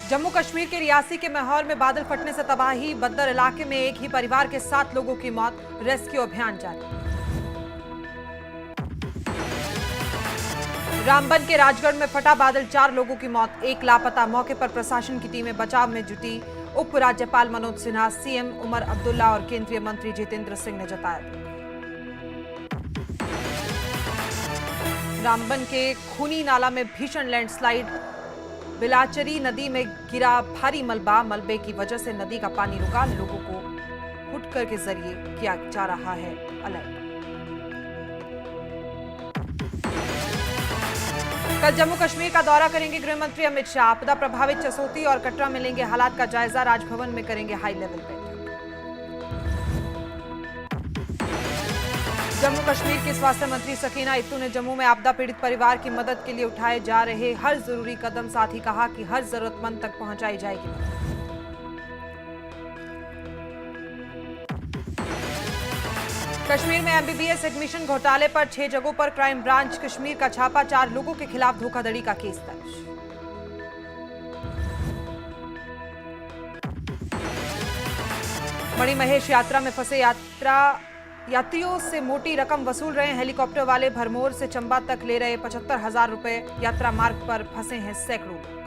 जम्मू कश्मीर के रियासी के मैहौर में बादल फटने से तबाही। बद्दर इलाके में एक ही परिवार के 7 लोगों की मौत। रेस्क्यू अभियान जारी। रामबन के राजगढ़ में फटा बादल, 4 लोगों की मौत, 1 लापता। मौके पर प्रशासन की टीमें बचाव में जुटी। उप राज्यपाल मनोज सिन्हा, सीएम उमर अब्दुल्ला और केंद्रीय मंत्री जितेंद्र सिंह ने जताया। रामबन के खूनी नाला में भीषण लैंडस्लाइड। बिलाचरी नदी में गिरा भारी मलबा। मलबे की वजह से नदी का पानी रुका। लोगों को हुटकर के जरिए किया जा रहा है अलर्ट। कल जम्मू कश्मीर का दौरा करेंगे गृह मंत्री अमित शाह। आपदा प्रभावित चसोती और कटरा में लेंगे हालात का जायजा। राजभवन में करेंगे हाई लेवल बैठक। जम्मू कश्मीर की स्वास्थ्य मंत्री सकीना इत्तू ने जम्मू में आपदा पीड़ित परिवार की मदद के लिए उठाए जा रहे हर जरूरी कदम, साथ ही कहा कि हर जरूरतमंद तक पहुंचाई जाएगी मदद। कश्मीर में एमबीबीएस एडमिशन घोटाले पर 6 जगहों पर क्राइम ब्रांच कश्मीर का छापा। 4 लोगों के खिलाफ धोखाधड़ी का केस दर्ज। मणिमहेश यात्रा में फंसे यात्रियों से मोटी रकम वसूल रहे हैं हेलीकॉप्टर वाले। भरमौर से चंबा तक ले रहे 75,000 रुपए। यात्रा मार्ग पर फंसे हैं सैकड़ों लोग।